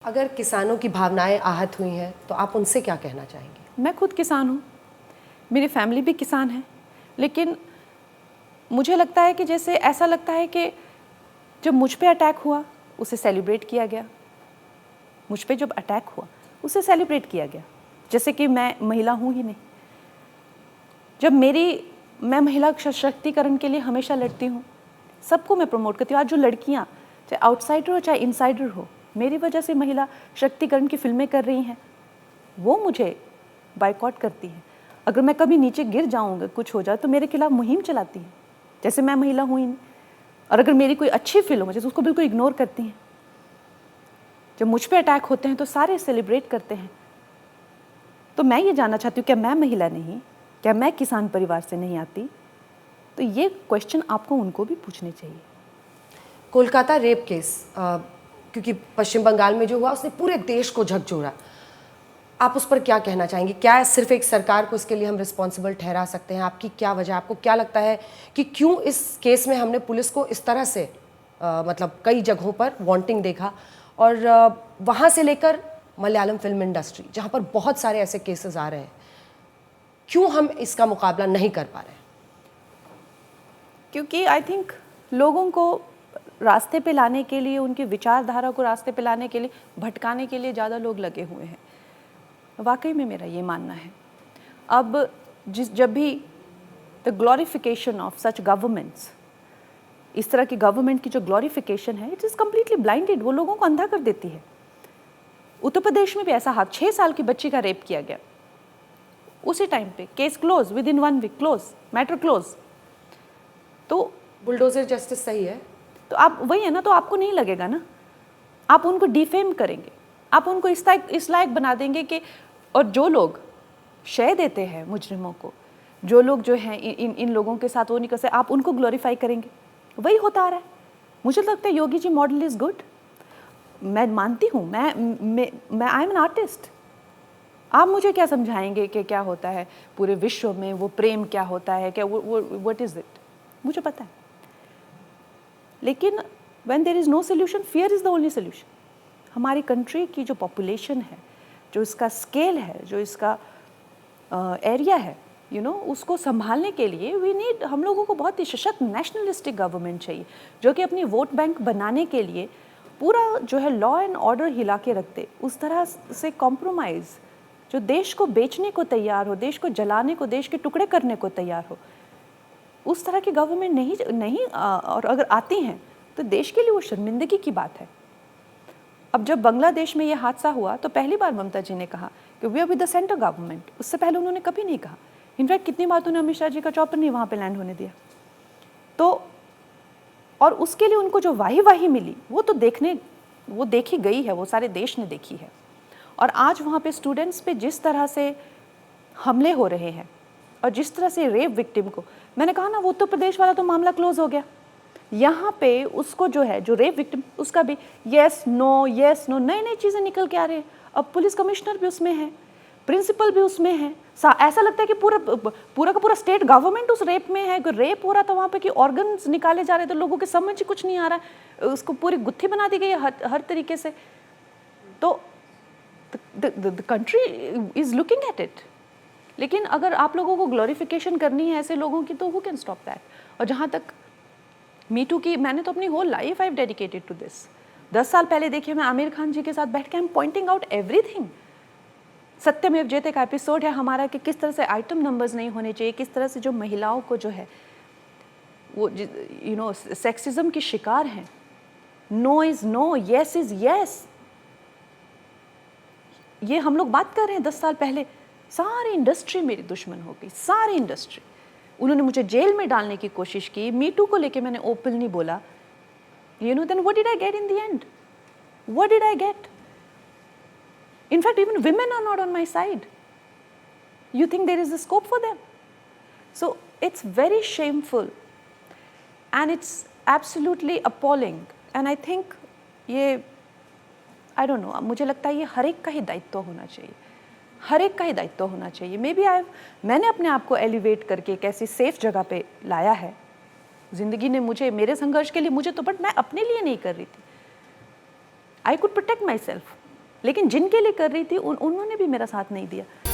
अगर किसानों की भावनाएं आहत हुई हैं तो आप उनसे क्या कहना चाहेंगे? मैं खुद किसान हूँ, मेरी फैमिली भी किसान है, लेकिन मुझे लगता है कि जैसे ऐसा लगता है कि जब मुझ पे अटैक हुआ उसे सेलिब्रेट किया गया, मुझ पे जब अटैक हुआ उसे सेलिब्रेट किया गया, जैसे कि मैं महिला हूँ ही नहीं। जब मैं महिला सशक्तिकरण के लिए हमेशा लड़ती हूँ, सबको मैं प्रमोट करती हूँ। आज जो लड़कियाँ चाहे आउटसाइडर हो चाहे इनसाइडर हो, मेरी वजह से महिला शक्तिकरण की फिल्में कर रही हैं, वो मुझे बायकॉट करती हैं। अगर मैं कभी नीचे गिर जाऊँगा, कुछ हो जाए, तो मेरे खिलाफ मुहिम चलाती हैं, जैसे मैं महिला हूँ ही नहीं। और अगर मेरी कोई अच्छी फिल्म हो जैसे उसको बिल्कुल इग्नोर करती हैं। जब मुझ पे अटैक होते हैं तो सारे सेलिब्रेट करते हैं। तो मैं ये जानना चाहती हूँ, क्या मैं महिला नहीं, क्या मैं किसान परिवार से नहीं आती? तो ये क्वेश्चन आपको उनको भी पूछने चाहिए। कोलकाता रेप केस क्योंकि पश्चिम बंगाल में जो हुआ उसने पूरे देश को झकझोरा, आप उस पर क्या कहना चाहेंगे? क्या सिर्फ एक सरकार को इसके लिए हम रिस्पॉन्सिबल ठहरा सकते हैं? आपकी क्या वजह, आपको क्या लगता है कि क्यों इस केस में हमने पुलिस को इस तरह से मतलब कई जगहों पर वांटिंग देखा, और वहाँ से लेकर मलयालम फिल्म इंडस्ट्री जहाँ पर बहुत सारे ऐसे केसेस आ रहे हैं, क्यों हम इसका मुकाबला नहीं कर पा रहे हैं? क्योंकि आई थिंक लोगों को रास्ते पे लाने के लिए, उनकी विचारधारा को रास्ते पे लाने के लिए, भटकाने के लिए ज़्यादा लोग लगे हुए हैं। वाकई में मेरा ये मानना है। अब जब भी the glorification of such governments, इस तरह की गवर्नमेंट की जो ग्लोरिफिकेशन है, इट इज़ कम्प्लीटली ब्लाइंडेड, वो लोगों को अंधा कर देती है। उत्तर प्रदेश में भी ऐसा हाथ 6 साल की बच्ची का रेप किया गया, उसी टाइम पे case close, within 1 week close, matter close. तो बुलडोजर जस्टिस सही है? तो आप वही है ना, तो आपको नहीं लगेगा ना, आप उनको डिफेम करेंगे, आप उनको इस लायक बना देंगे कि, और जो लोग शय देते हैं मुजरिमों को, जो लोग जो हैं इन लोगों के साथ वो नहीं कर सकते, आप उनको ग्लोरीफाई करेंगे। वही होता आ रहा है। मुझे लगता है Yogi ji model is good, मैं मानती हूँ, मैं आई एम एन आर्टिस्ट। आप मुझे क्या समझाएंगे कि क्या होता है पूरे विश्व में, वो प्रेम क्या होता है, क्या वो व्हाट इज़ इट, मुझे पता है। लेकिन when there is no solution, fear is the only solution. हमारी कंट्री की जो पॉपुलेशन है, जो इसका स्केल है, जो इसका एरिया है, उसको संभालने के लिए हम लोगों को बहुत ही सशक्त नेशनलिस्टिक गवर्नमेंट चाहिए, जो कि अपनी वोट बैंक बनाने के लिए पूरा जो है लॉ एंड ऑर्डर हिला के रखते, उस तरह से कॉम्प्रोमाइज़, जो देश को बेचने को तैयार हो, देश को जलाने को, देश के टुकड़े करने को तैयार हो, उस तरह की गवर्नमेंट नहीं और अगर आती हैं तो देश के लिए वो शर्मिंदगी की बात है। अब जब बांग्लादेश में ये हादसा हुआ तो पहली बार ममता जी ने कहा कि we are with the centre government. उससे पहले उन्होंने कभी नहीं कहा। इनफैक्ट कितनी बार उन्होंने अमित शाह जी का चॉपर नहीं वहाँ पे लैंड होने दिया। तो और उसके लिए उनको जो वाही मिली वो देखी गई है, वो सारे देश ने देखी है। और आज वहाँ पे स्टूडेंट्स पे जिस तरह से हमले हो रहे हैं और जिस तरह से रेप विक्टिम को, मैंने कहा ना, वो उत्तर प्रदेश वाला तो मामला क्लोज हो गया। यहाँ पे उसको जो है, जो रेप विक्टिम, उसका भी येस नो नई नई चीज़ें निकल के आ रहे हैं। अब पुलिस कमिश्नर भी उसमें है, प्रिंसिपल भी उसमें है। ऐसा लगता है कि पूरा का पूरा स्टेट गवर्नमेंट उस रेप में है। रेप हो रहा था वहाँ पे कि ऑर्गन्स निकाले जा रहे थे, लोगों के समझ ही कुछ नहीं आ रहा है, उसको पूरी गुत्थी बना दी गई है हर तरीके से। तो the country is looking at it. लेकिन अगर आप लोगों को ग्लोरिफिकेशन करनी है ऐसे लोगों की, तो हु कैन स्टॉप दैट। और जहाँ तक मी टू की, मैंने तो अपनी whole life I have dedicated to this. 10 साल पहले देखिए, मैं आमिर खान जी के साथ बैठ के I am pointing out everything. सत्यमेव जयते का एपिसोड है हमारा कि किस तरह से आइटम नंबर्स नहीं होने चाहिए, किस तरह से जो महिलाओं को जो है वो सेक्सिज्म की शिकार हैं। No is no, yes is yes, ये हम लोग बात कर रहे हैं 10 साल पहले। सारी इंडस्ट्री मेरी दुश्मन हो गई, सारी इंडस्ट्री। उन्होंने मुझे जेल में डालने की कोशिश की। मी टू को लेके मैंने ओपनली बोला, then what did I get in the end? What did I get? In fact, even women are not on my side. You think there is a scope for them? So it's very shameful and it's absolutely appalling. And I think I don't know, मुझे लगता है ये हर एक का ही दायित्व होना चाहिए, हर एक का ही दायित्व होना चाहिए। मैंने अपने आप को एलिवेट करके एक ऐसी सेफ जगह पे लाया है। ज़िंदगी ने मुझे, मेरे संघर्ष के लिए मुझे तो, बट मैं अपने लिए नहीं कर रही थी। I could protect myself. लेकिन जिनके लिए कर रही थी उन्होंने भी मेरा साथ नहीं दिया।